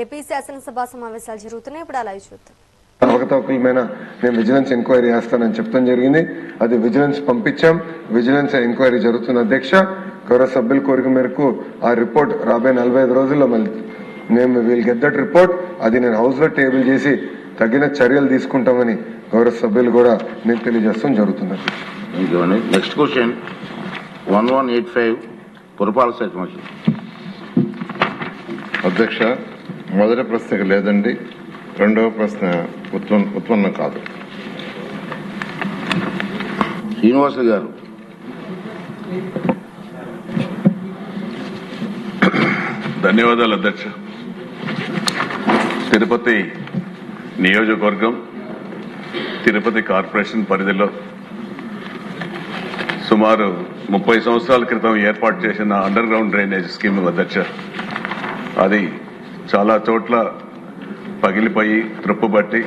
AP శాసనసభ సమావేశాలు జరుగుతున్నాయి. ఇప్పుడు అలా చూద్దాం. అవకతవకల మీద నేను విజిలెన్స్ ఎంక్వైరీ చేస్తానని చెప్పడం జరిగింది. అది విజిలెన్స్ పంపించాం. విజిలెన్స్ ఎంక్వైరీ జరుగుతున్న అధ్యక్ష. గౌరవ సభ్యుల కోరిక మేరకు ఆ రిపోర్ట్ రాబోయే 45 రోజుల్లో మళ్ళీ మేము విల్ గెట్ దట్ రిపోర్ట్. అది నేను హౌస్ లో టేబుల్ చేసి తగిన చర్యలు తీసుకుంటామని గౌరవ సభ్యులు కూడా నేను తెలియజేస్తాం జరుగుతుంది. నెక్స్ట్ క్వశ్చన్ 1185 పురపాలక శాఖ మంత్రి. అధ్యక్ష, మొదటి ప్రశ్నకు లేదండి, రెండవ ప్రశ్న ఉత్పన్నం కాదు. శ్రీనివాస గారు. ధన్యవాదాలు అధ్యక్ష. తిరుపతి నియోజకవర్గం తిరుపతి కార్పొరేషన్ పరిధిలో సుమారు 30 సంవత్సరాల క్రితం ఏర్పాటు చేసిన అండర్ గ్రౌండ్ డ్రైనేజ్ స్కీమ్ అధ్యక్ష. అది చాలా చోట్ల పగిలిపోయి త్రుప్పుబట్టి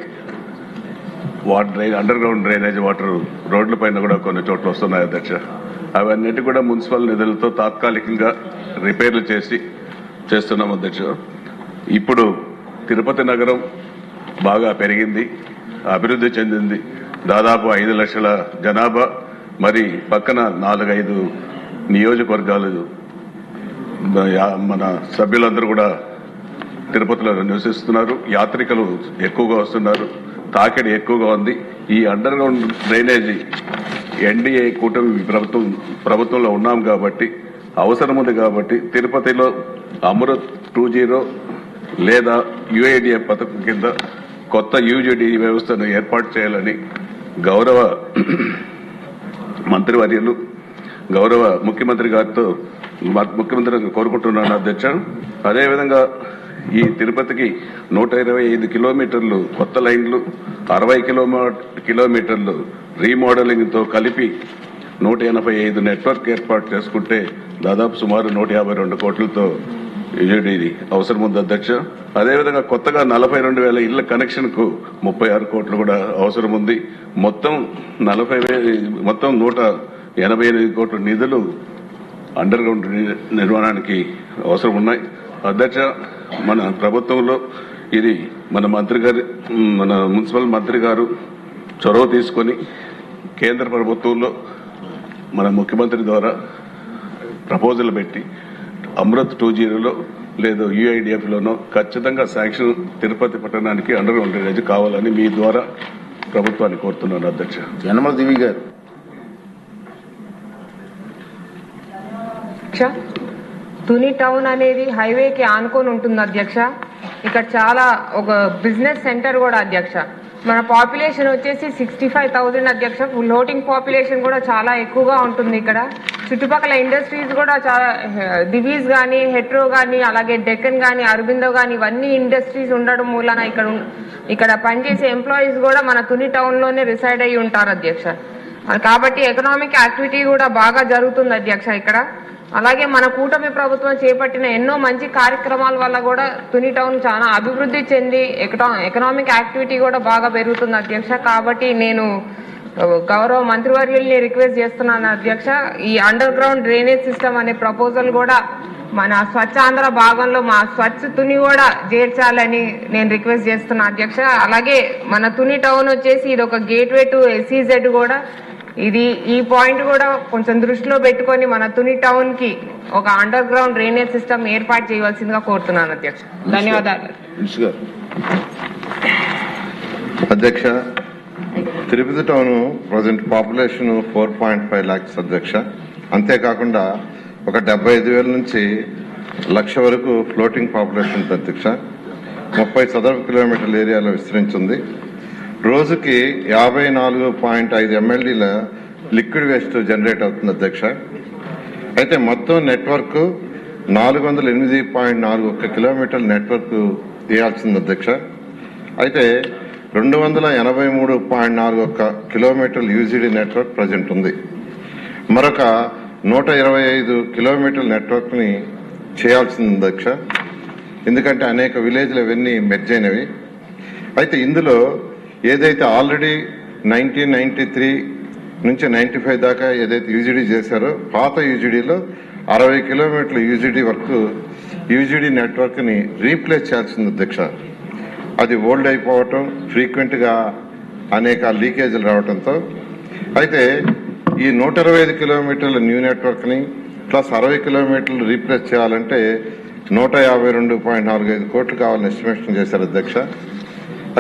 అండర్ గ్రౌండ్ డ్రైనేజ్ వాటర్ రోడ్ల పైన కూడా కొన్ని చోట్ల వస్తున్నాయి అధ్యక్ష. అవన్నిటి కూడా మున్సిపల్ నిధులతో తాత్కాలికంగా రిపేర్లు చేస్తున్నాం అధ్యక్ష. ఇప్పుడు తిరుపతి నగరం బాగా పెరిగింది, అభివృద్ధి చెందింది. దాదాపు 5 లక్షల జనాభా, మరి పక్కన 4-5 నియోజకవర్గాలు మన సభ్యులందరూ కూడా తిరుపతిలో నివసిస్తున్నారు. యాత్రికులు ఎక్కువగా వస్తున్నారు, తాకిడి ఎక్కువగా ఉంది. ఈ అండర్ గ్రౌండ్ డ్రైనేజీ ఎన్డీఏ కూటమి ప్రభుత్వంలో ఉన్నాం కాబట్టి అవసరం ఉంది కాబట్టి తిరుపతిలో అమృత్ 2.0 లేదా యుఐడిఎఫ్ పథకం కింద కొత్త యూజీడీ వ్యవస్థను ఏర్పాటు చేయాలని గౌరవ మంత్రివర్యులు గౌరవ ముఖ్యమంత్రి గారిని కోరుకుంటున్నాను అధ్యక్ష. అదేవిధంగా ఈ తిరుపతికి 125 కిలోమీటర్లు కొత్త లైన్లు, 60 కిలోమీటర్లు రీమోడలింగ్ తో కలిపి 185 నెట్వర్క్ ఏర్పాటు చేసుకుంటే దాదాపు సుమారు 152 కోట్లతో యూజీడీ అవసరం ఉంది అధ్యక్ష. అదేవిధంగా కొత్తగా 42,000 ఇళ్ల కనెక్షన్ కు 36 కోట్లు కూడా అవసరం ఉంది. మొత్తం 188 కోట్ల నిధులు అండర్ గ్రౌండ్ నిర్మాణానికి అవసరం ఉన్నాయి అధ్యక్ష. మన ప్రభుత్వంలో ఇది మన మున్సిపల్ మంత్రి గారు చొరవ తీసుకొని కేంద్ర ప్రభుత్వంలో మన ముఖ్యమంత్రి ద్వారా ప్రపోజల్ పెట్టి అమృత్ 2.0లో లేదా యుఐడిఎఫ్ లోనో ఖచ్చితంగా శాంక్షన్ తిరుపతి పట్టణానికి అండర్ గ్రౌండ్ డ్రైనేజ్ కావాలని మీ ద్వారా ప్రభుత్వాన్ని కోరుతున్నాను అధ్యక్ష. యనమల దేవి గారు. తుని టౌన్ అనేది హైవేకి ఆనుకొని ఉంటుంది అధ్యక్ష. ఇక్కడ చాలా ఒక బిజినెస్ సెంటర్ కూడా అధ్యక్ష. మన పాపులేషన్ వచ్చేసి 65,000 అధ్యక్ష. ఫ్లోటింగ్ పాపులేషన్ కూడా చాలా ఎక్కువగా ఉంటుంది ఇక్కడ. చుట్టుపక్కల ఇండస్ట్రీస్ కూడా చాలా, దివీస్ కానీ, హెట్రో కానీ, అలాగే డెక్కన్ కానీ, అరబిందో కానీ, ఇవన్నీ ఇండస్ట్రీస్ ఉండడం మూలన ఇక్కడ పనిచేసే ఎంప్లాయీస్ కూడా మన తుని టౌన్ లోనే రిసైడ్ అయ్యి ఉంటారు అధ్యక్ష. కాబట్టి ఎకనామిక్ యాక్టివిటీ కూడా బాగా జరుగుతుంది అధ్యక్ష ఇక్కడ. అలాగే మన కూటమి ప్రభుత్వం చేపట్టిన ఎన్నో మంచి కార్యక్రమాల వల్ల కూడా తుని టౌన్ చాలా అభివృద్ధి చెంది ఎకనామిక్ యాక్టివిటీ కూడా బాగా పెరుగుతుంది అధ్యక్ష. కాబట్టి నేను గౌరవ మంత్రివర్యుల్ని రిక్వెస్ట్ చేస్తున్నాను అధ్యక్ష, ఈ అండర్ గ్రౌండ్ డ్రైనేజ్ సిస్టమ్ అనే ప్రపోజల్ కూడా మన స్వచ్ఛాంధ్ర భాగంలో మా స్వచ్ఛ తుని కూడా చేర్చాలని నేను రిక్వెస్ట్ చేస్తున్నా అధ్యక్ష. అలాగే మన తుని టౌన్ వచ్చేసి ఇది ఒక గేట్వే టు SEZ కూడా. ఈ పాయింట్ కూడా కొంచెం దృష్టిలో పెట్టుకొని మన తుని టౌన్ కి ఒక అండర్ గ్రౌండ్ డ్రైనేజ్ సిస్టమ్ ఏర్పాటు చేయవలసిందిగా కోరుతున్నాను అధ్యక్ష. ధన్యవాదాలు అధ్యక్ష. Tirupati town present population 4.5 lakhs అధ్యక్ష. అంతేకాకుండా ఒక 75,000 నుంచి 1,00,000 వరకు ఫ్లోటింగ్ పాపులేషన్ ఉంది అధ్యక్ష. 30 చదరపు కిలోమీటర్ల ఏరియాలో విస్తరించింది. రోజుకి 54.5 MLDల లిక్విడ్ వేస్ట్ జనరేట్ అవుతుంది అధ్యక్ష. అయితే మొత్తం నెట్వర్క్ 408.41 కిలోమీటర్ల నెట్వర్క్ వేయాల్సింది అధ్యక్ష. అయితే 283.41 కిలోమీటర్ల యూజీడీ నెట్వర్క్ ప్రజెంట్ ఉంది. మరొక 125 కిలోమీటర్ల నెట్వర్క్ ని చేయాల్సింది అధ్యక్ష. ఎందుకంటే అనేక విలేజ్లు ఇవన్నీ మెర్జ్ అయినవి. అయితే ఇందులో ఏదైతే ఆల్రెడీ 1993 నుంచి 95 దాకా ఏదైతే యూజీడీ చేశారో పాత యూజీడీలో 60 కిలోమీటర్ల యూజీడీ వర్క్ యూజీడీ నెట్వర్క్ని రీప్లేస్ చేయాల్సింది అధ్యక్ష. అది ఓల్డ్ అయిపోవటం, ఫ్రీక్వెంట్గా అనేక లీకేజీలు రావడంతో అయితే ఈ 125 కిలోమీటర్ల న్యూ నెట్వర్క్ని ప్లస్ 60 కిలోమీటర్లు రీప్లేస్ చేయాలంటే 152.45 కోట్లు కావాలని ఎస్టిమేషన్ చేశారు అధ్యక్ష.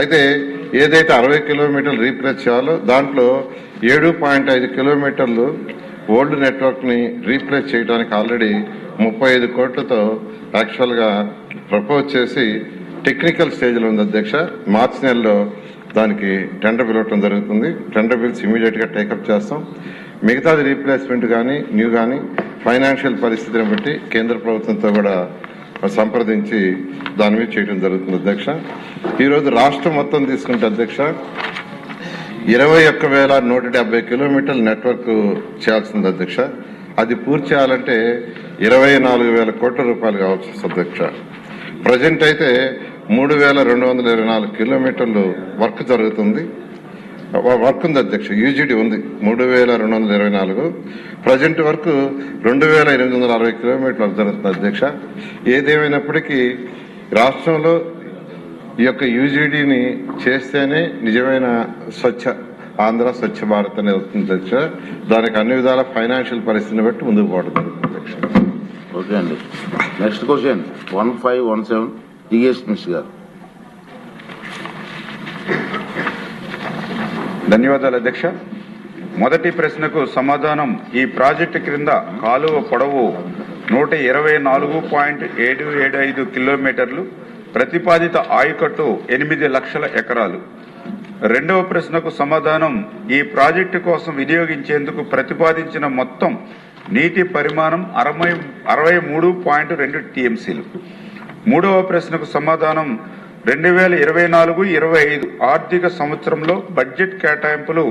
అయితే ఏదైతే 60 కిలోమీటర్లు రీప్లేస్ చేయాలో దాంట్లో 7.5 కిలోమీటర్లు ఓల్డ్ నెట్వర్క్ని రీప్లేస్ చేయడానికి ఆల్రెడీ 35 కోట్లతో యాక్చువల్గా ప్రపోజ్ చేసి టెక్నికల్ స్టేజ్లో ఉంది అధ్యక్ష. మార్చి నెలలో దానికి టెండర్ పిలవటం జరుగుతుంది. టెండర్ బిల్స్ ఇమీడియట్గా టేకప్ చేస్తాం. మిగతాది రీప్లేస్మెంట్ కానీ న్యూ కానీ ఫైనాన్షియల్ పరిస్థితిని బట్టి కేంద్ర ప్రభుత్వంతో కూడా సంప్రదించి దాని మీద చేయడం జరుగుతుంది అధ్యక్ష. ఈరోజు రాష్ట్రం మొత్తం తీసుకుంటే అధ్యక్ష 21,170 కిలోమీటర్ల నెట్వర్క్ చేయాల్సింది అధ్యక్ష. అది పూర్తి చేయాలంటే 24,000 కోట్ల రూపాయలు కావాల్సి వస్తుంది అధ్యక్ష. ప్రజెంట్ అయితే 3,224 కిలోమీటర్లు వర్క్ జరుగుతుంది. వర్క్ ఉంది అధ్యక్ష. యూజీడీ ఉంది 3,224. ప్రజెంట్ వరకు 2,860 కిలోమీటర్లు జరుగుతుంది అధ్యక్ష. ఏదేమైనప్పటికీ రాష్ట్రంలో ఈ యొక్క యూజీడీని చేస్తేనే నిజమైన స్వచ్ఛ ఆంధ్ర, స్వచ్ఛ భారత్ అనేది వస్తుంది అధ్యక్ష. దానికి అన్ని విధాల ఫైనాన్షియల్ పరిస్థితిని బట్టి ముందుకు పోవడం అధ్యక్ష. ఓకే అండి. నెక్స్ట్ క్వశ్చన్ 1517 టీఎస్ మిస్ గారు. ధన్యవాదాలు అధ్యక్ష. మొదటి ప్రశ్నకు సమాధానం. ఈ ప్రాజెక్టు క్రింద కాలువ పొడవు 124.775 కిలోమీటర్లు, ప్రతిపాదిత ఆయకట్టు 8 లక్షల ఎకరాలు. రెండవ ప్రశ్నకు సమాధానం. ఈ ప్రాజెక్టు కోసం వినియోగించేందుకు ప్రతిపాదించిన మొత్తం నీటి పరిమాణం 63.2 టీఎంసీలు. మూడవ ప్రశ్నకు సమాధానం. 2024-25 ఆర్థిక సంవత్సరంలో బడ్జెట్ కేటాయింపులు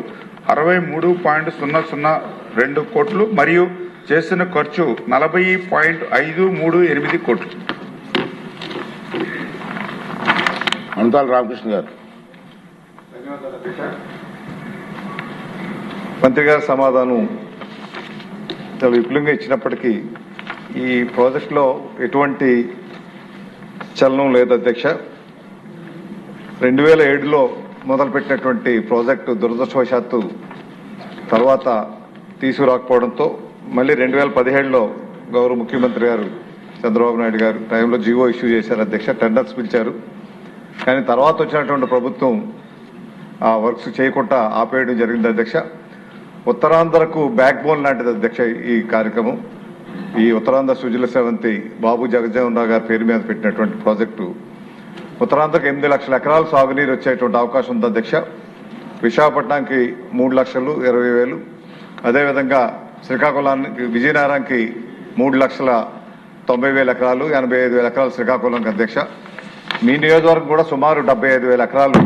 63.002 కోట్లు మరియు చేసిన ఖర్చు 40.538 కోట్లు. అనంతాల రామకృష్ణ గారు. మంత్రి గారి సమాధానం చాలా విపులంగా ఇచ్చినప్పటికీ ఈ ప్రాజెక్టులో ఎటువంటి చలనం లేదు అధ్యక్ష. 2007లో మొదలుపెట్టినటువంటి ప్రాజెక్టు దురదృష్టవశాత్తు తర్వాత తీసుకురాకపోవడంతో మళ్ళీ 2017లో గౌరవ ముఖ్యమంత్రి గారు చంద్రబాబు నాయుడు గారు టైంలో జీవో ఇష్యూ చేశారు అధ్యక్ష. టెండర్స్ పిలిచారు. కానీ తర్వాత వచ్చినటువంటి ప్రభుత్వం ఆ వర్క్స్ చేయకుండా ఆపేయడం జరిగింది అధ్యక్ష. ఉత్తరాంధ్రకు బ్యాక్ బోన్ లాంటిది అధ్యక్ష ఈ కార్యక్రమం. ఈ ఉత్తరాంధ్ర సుజల సేవంతి బాబు జగజ్జీవన్ రావు గారి పేరు మీద పెట్టినటువంటి ప్రాజెక్టు ఉత్తరాంధ్రకు 8 లక్షల ఎకరాలు సాగునీరు వచ్చేటువంటి అవకాశం ఉంది అధ్యక్ష. విశాఖపట్నానికి 3,20,000, అదేవిధంగా శ్రీకాకుళానికి విజయనగరానికి 3,90,000 ఎకరాలు, 85,000 ఎకరాలు శ్రీకాకుళంకి అధ్యక్ష. మీ నియోజకవర్గం కూడా సుమారు 75,000 ఎకరాలు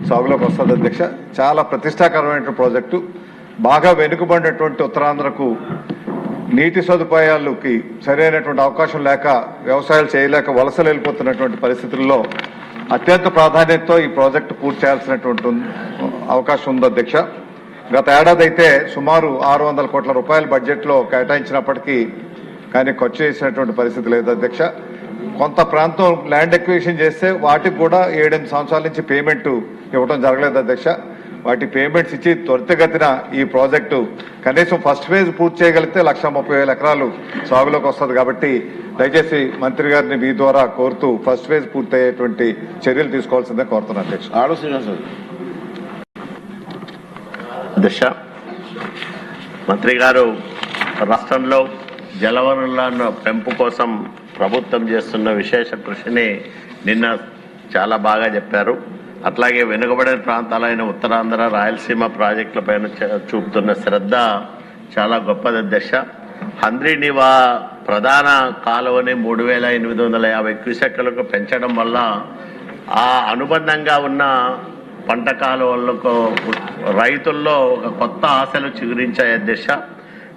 సాగులోకి వస్తుంది అధ్యక్ష. చాలా ప్రతిష్టాకరమైన ప్రాజెక్టు. బాగా వెనుకబడినటువంటి ఉత్తరాంధ్రకు నీటి సదుపాయాలకి సరైనటువంటి అవకాశం లేక వ్యవసాయాలు చేయలేక వలసలు వెళ్ళిపోతున్నటువంటి పరిస్థితుల్లో అత్యంత ప్రాధాన్యతతో ఈ ప్రాజెక్టు పూర్తి చేయాల్సినటువంటి అవకాశం ఉంది అధ్యక్ష. గత ఏడాది అయితే సుమారు 600 కోట్ల రూపాయల బడ్జెట్లో కేటాయించినప్పటికీ కానీ ఖర్చు చేసినటువంటి పరిస్థితి లేదు అధ్యక్ష. కొంత ప్రాంతం ల్యాండ్ ఎక్విజిషన్ చేస్తే వాటికి కూడా 7-8 సంవత్సరాల నుంచి పేమెంట్ ఇవ్వడం జరగలేదు అధ్యక్ష. వాటి పేమెంట్స్ ఇచ్చి త్వరితగతిన ఈ ప్రాజెక్టు కనీసం ఫస్ట్ ఫేజ్ పూర్తి చేయగలిగితే 130,000 ఎకరాలు సాగులోకి వస్తుంది. కాబట్టి దయచేసి మంత్రి గారిని మీ ద్వారా కోరుతూ ఫస్ట్ ఫేజ్ పూర్తి అయ్యేటువంటి చర్యలు తీసుకోవాల్సిందే కోరుతున్నాను అధ్యక్ష. అధ్యక్ష, మంత్రి గారు రాష్ట్రంలో జలవనరుల పెంపు కోసం ప్రభుత్వం చేస్తున్న విశేష కృషిని నిన్న చాలా బాగా చెప్పారు. అట్లాగే వెనుకబడిన ప్రాంతాలైన ఉత్తరాంధ్ర, రాయలసీమ ప్రాజెక్టులపైన చూపుతున్న శ్రద్ధ చాలా గొప్పది అధ్యక్ష. హంద్రీనివా ప్రధాన కాలువని 3,850 క్యూసెక్కులకు పెంచడం వల్ల ఆ అనుబంధంగా ఉన్న పంట కాలువలకు రైతుల్లో ఒక కొత్త ఆశలు చిగురించాయి అధ్యక్ష.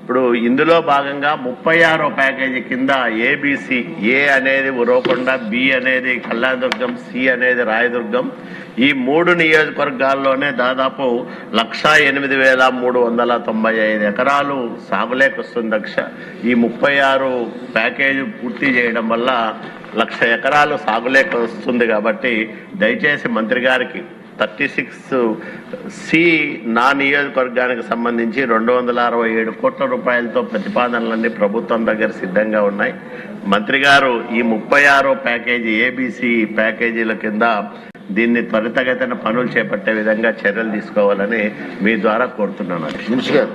ఇప్పుడు ఇందులో భాగంగా 36వ ప్యాకేజీ కింద ఏబిసి, ఏ అనేది ఉరవకొండ, బి అనేది కళ్యాణదుర్గం, సి అనేది రాయదుర్గం, ఈ 3 నియోజకవర్గాల్లోనే దాదాపు 1,08,395 ఎకరాలు సాగులేకి వస్తుంది అధ్యక్ష. ఈ 36 ప్యాకేజీ పూర్తి చేయడం వల్ల 1,00,000 ఎకరాలు సాగులేకి వస్తుంది. కాబట్టి దయచేసి మంత్రి గారికి 36C నా నియోజకవర్గానికి సంబంధించి 267 కోట్ల రూపాయలతో ప్రతిపాదనలన్నీ ప్రభుత్వం దగ్గర సిద్ధంగా ఉన్నాయి. మంత్రి గారు ఈ 36 ప్యాకేజీ ఏబిసి ప్యాకేజీల కింద దీన్ని త్వరితగతిన పనులు చేపట్టే విధంగా చర్యలు తీసుకోవాలని మీ ద్వారా కోరుతున్నాను. మినిస్టర్ గారు